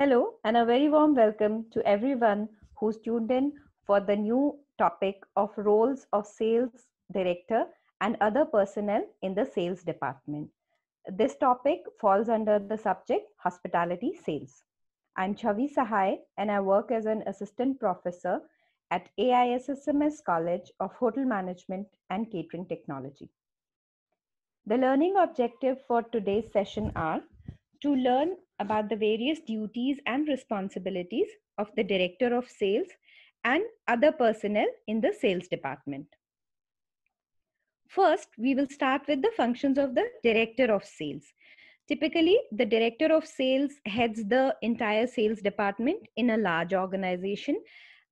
Hello, and a very warm welcome to everyone who's tuned in for the new topic of roles of sales director and other personnel in the sales department. This topic falls under the subject hospitality sales. I'm Chavi Sahai, and I work as an assistant professor at AISSMS College of Hotel Management and Catering Technology. The learning objective for today's session are to learn about the various duties and responsibilities of the director of sales and other personnel in the sales department. First, we will start with the functions of the director of sales. Typically, the director of sales heads the entire sales department in a large organization.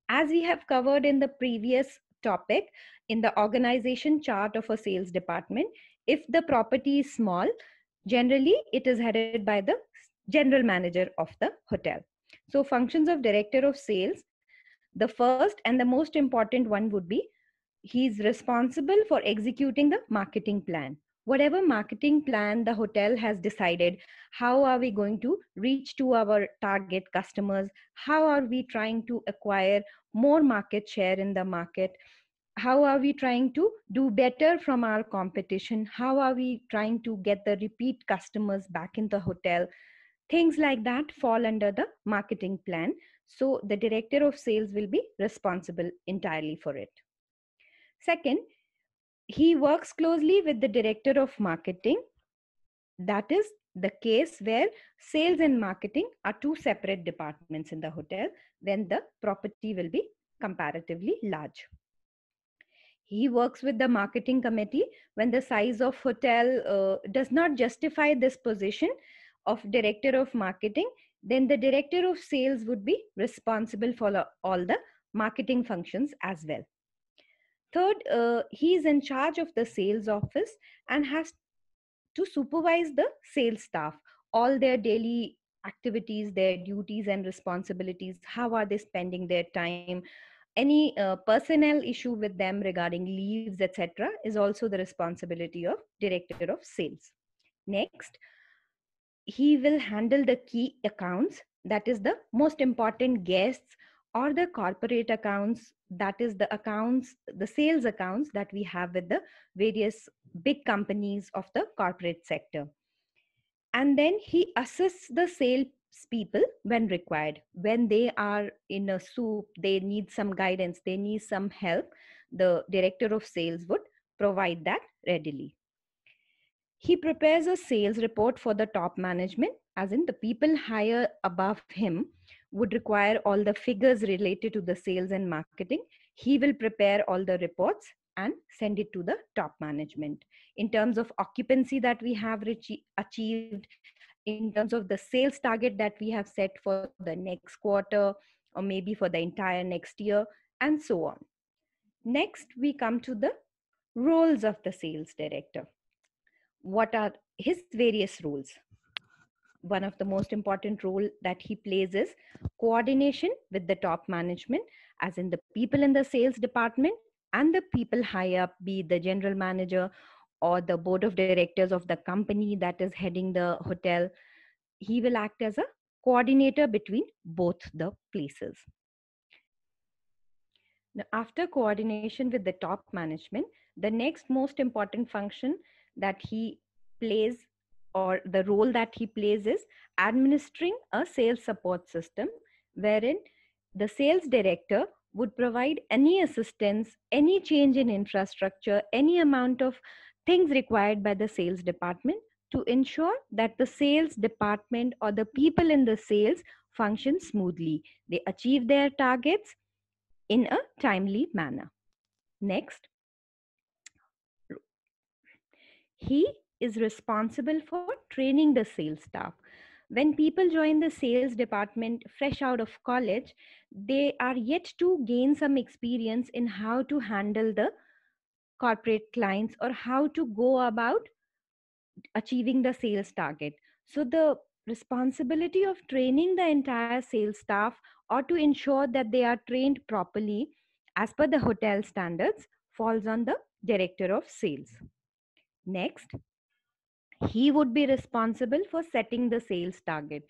As we have covered in the previous topic, in the organization chart of a sales department, if the property is small, generally it is headed by the general manager of the hotel. So functions of director of sales, the first and the most important one would be he is responsible for executing the marketing plan. Whatever marketing plan the hotel has decided, how are we going to reach to our target customers? How are we trying to acquire more market share in the market? How are we trying to do better from our competition? How are we trying to get the repeat customers back in the hotel? Things like that fall under the marketing plan. So the director of sales will be responsible entirely for it. Second, he works closely with the director of marketing. That is the case where sales and marketing are two separate departments in the hotel when the property will be comparatively large. He works with the marketing committee when the size of hotel does not justify this position of director of marketing. Then the director of sales would be responsible for all the marketing functions as well. Third, he is in charge of the sales office and has to supervise the sales staff, all their daily activities, their duties and responsibilities. How are they spending their time? Any personnel issue with them regarding leaves, etc., is also the responsibility of director of sales. Next, he will handle the key accounts, that is the most important guests, or the corporate accounts, that is the accounts, the sales accounts that we have with the various big companies of the corporate sector. And then he assists the sales people when required. When they are in a soup, they need some guidance, they need some help, the director of sales would provide that readily. He prepares a sales report for the top management, as in the people higher above him would require all the figures related to the sales and marketing. He will prepare all the reports and send it to the top management. In terms of occupancy that we have achieved, in terms of the sales target that we have set for the next quarter, or maybe for the entire next year, and so on. Next, we come to the roles of the sales director. What are his various roles? One of the most important role that he plays is coordination with the top management, as in the people in the sales department and the people high up, be it the general manager or the board of directors of the company that is heading the hotel. He will act as a coordinator between both the places. Now, after coordination with the top management, the next most important function that he plays, or the role that he plays, is administering a sales support system, wherein the sales director would provide any assistance, any change in infrastructure, any amount of things required by the sales department to ensure that the sales department or the people in the sales function smoothly. They achieve their targets in a timely manner. Next, he is responsible for training the sales staff. When people join the sales department fresh out of college, they are yet to gain some experience in how to handle the corporate clients or how to go about achieving the sales target. So the responsibility of training the entire sales staff, or to ensure that they are trained properly as per the hotel standards, falls on the director of sales. Next, he would be responsible for setting the sales target.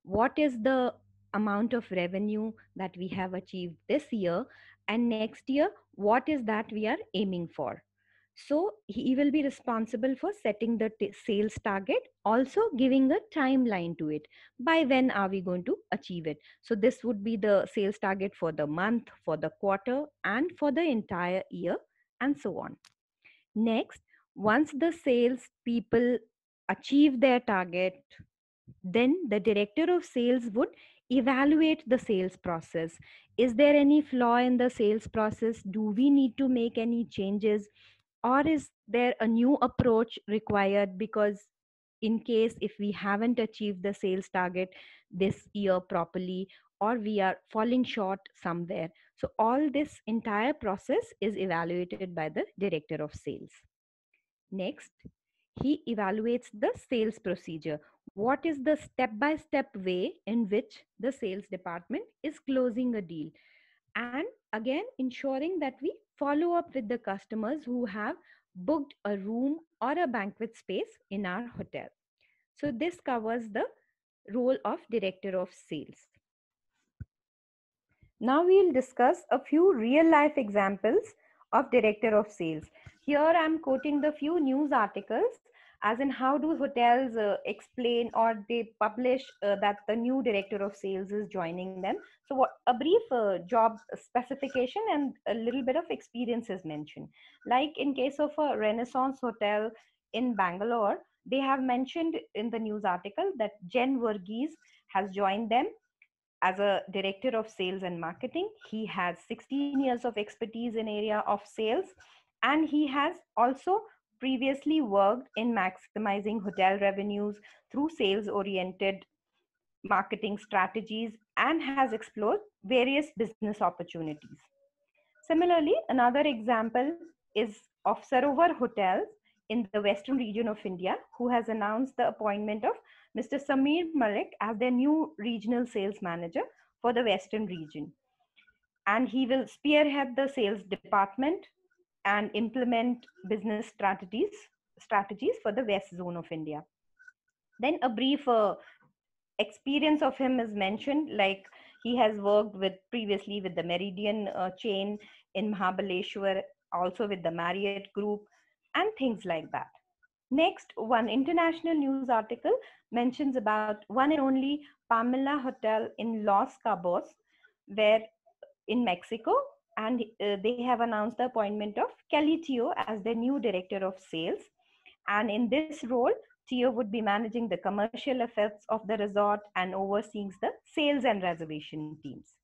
What is the amount of revenue that we have achieved this year, and next year what is that we are aiming for. So he will be responsible for setting the sales target, also giving a timeline to it. By when are we going to achieve it? So this would be the sales target for the month, for the quarter, and for the entire year, and so on. Next, once the sales people achieve their target, then the director of sales would evaluate the sales process. Is there any flaw in the sales process? Do we need to make any changes? Or is there a new approach required? Because in case if we haven't achieved the sales target this year properly, or we are falling short somewhere, so all this entire process is evaluated by the director of sales. Next, he evaluates the sales procedure. What is the step by step way in which the sales department is closing a deal? And again, ensuring that we follow up with the customers who have booked a room or a banquet space in our hotel. So, this covers the role of director of sales. Now we'll discuss a few real life examples of director of sales. Here I'm quoting the few news articles, as in how do hotels explain or they publish that the new director of sales is joining them. So what, a brief job specification and a little bit of experience is mentioned. Like in case of a Renaissance hotel in Bangalore, they have mentioned in the news article that Jen Verghese has joined them as a director of sales and marketing. He has 16 years of expertise in area of sales, and he has also previously worked in maximizing hotel revenues through sales oriented marketing strategies and has explored various business opportunities. Similarly, another example is of Sarovar Hotels in the western region of India, who has announced the appointment of Mr. Samir Malik as their new regional sales manager for the western region. And he will spearhead the sales department and implement business strategies for the west zone of India. Then a brief experience of him is mentioned, like he has worked with previously with the Meridian chain in Mahabaleshwar, also with the Marriott group, and things like that. Next, one international news article mentions about one and only Pamela Hotel in Los Cabos, where in Mexico, and they have announced the appointment of Kelly Teo as their new director of sales. And in this role, Teo would be managing the commercial affairs of the resort and overseeing the sales and reservation teams.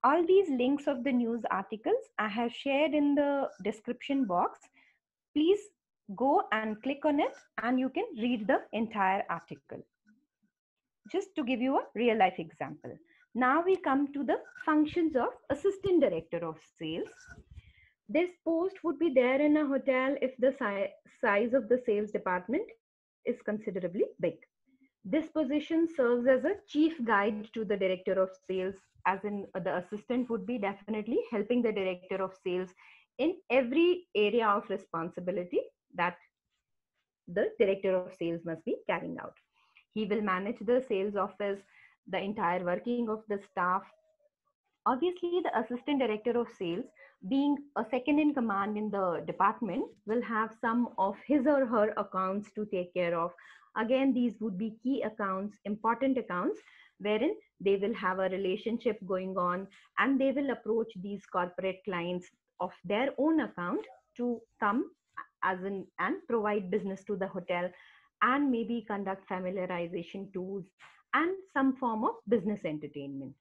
All these links of the news articles I have shared in the description box. Please go and click on it and you can read the entire article. Just to give you a real life example. Now we come to the functions of assistant director of sales. This post would be there in a hotel if the size of the sales department is considerably big. This position serves as a chief guide to the director of sales, as in the assistant would be definitely helping the director of sales in every area of responsibility that the director of sales must be carrying out. He will manage the sales office, the entire working of the staff. Obviously, the assistant director of sales, being a second in command in the department, will have some of his or her accounts to take care of. Again, these would be key accounts, important accounts, wherein they will have a relationship going on and they will approach these corporate clients of their own account to come as in and provide business to the hotel and maybe conduct familiarization tours and some form of business entertainment.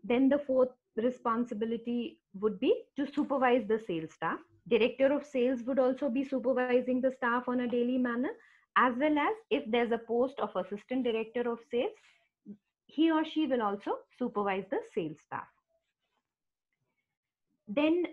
Then the fourth responsibility would be to supervise the sales staff. Director of sales would also be supervising the staff on a daily manner, as well as if there's a post of assistant director of sales, he or she will also supervise the sales staff. Then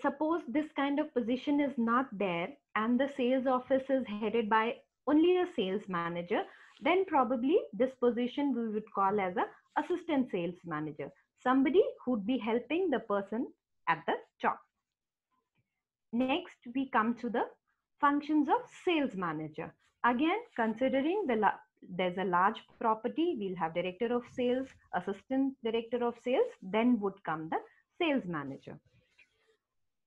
suppose this kind of position is not there and the sales office is headed by only a sales manager, then probably this position we would call as a assistant sales manager, somebody who'd be helping the person at the top. Next, we come to the functions of sales manager. Again, considering the there's a large property, we'll have director of sales, assistant director of sales, then would come the sales manager.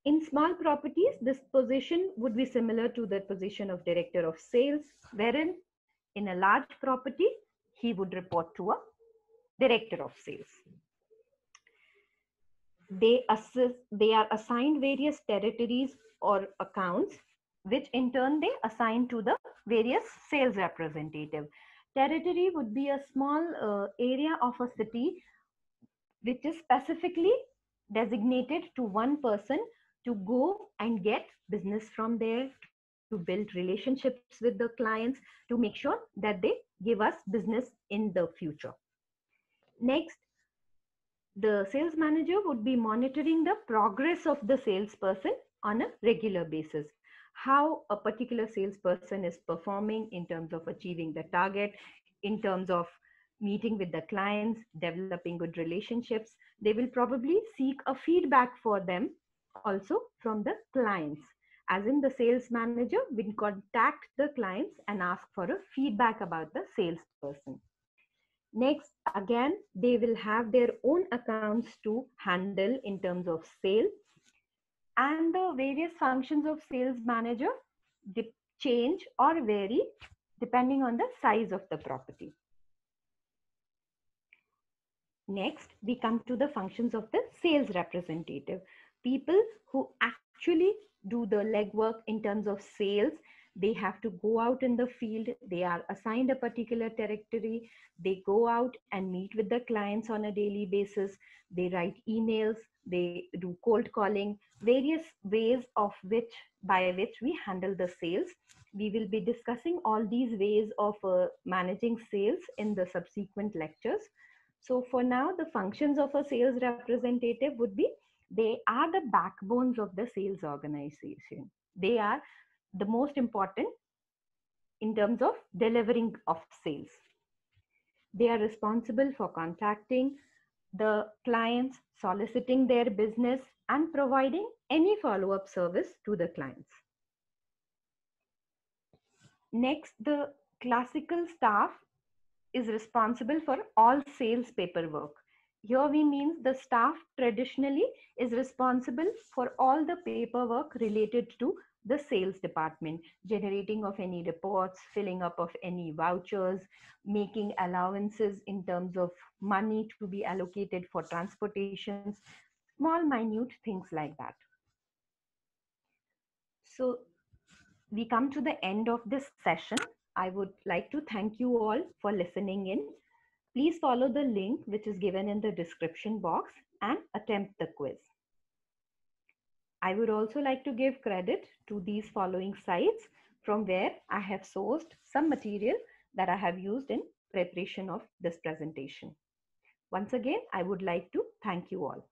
In small properties, this position would be similar to the position of director of sales, wherein in a large property, he would report to a director of sales. They are assigned various territories or accounts, which in turn they assign to the various sales representative. Territory would be a small area of a city which is specifically designated to one person to go and get business from there, to build relationships with the clients, to make sure that they give us business in the future. Next, the sales manager would be monitoring the progress of the salesperson on a regular basis. How a particular salesperson is performing in terms of achieving the target, in terms of meeting with the clients, developing good relationships. They will probably seek a feedback for them also from the clients. As in, the sales manager will contact the clients and ask for a feedback about the salesperson. Next, again, they will have their own accounts to handle in terms of sale. And the various functions of sales manager change or vary depending on the size of the property. Next, we come to the functions of the sales representative. People who actually do the legwork in terms of sales. They have to go out in the field. They are assigned a particular territory. They go out and meet with the clients on a daily basis. They write emails. They do cold calling, various ways of which by which we handle the sales. We will be discussing all these ways of managing sales in the subsequent lectures. So for now, the functions of a sales representative would be, they are the backbones of the sales organization. They are the most important in terms of delivering of sales. They are responsible for contacting the clients, soliciting their business, and providing any follow-up service to the clients. Next, the classical staff is responsible for all sales paperwork. Here we mean the staff traditionally is responsible for all the paperwork related to the sales department, generating of any reports, filling up of any vouchers, making allowances in terms of money to be allocated for transportations, small minute things like that. So we come to the end of this session. I would like to thank you all for listening in. Please follow the link which is given in the description box and attempt the quiz. I would also like to give credit to these following sites from where I have sourced some material that I have used in preparation of this presentation. Once again, I would like to thank you all.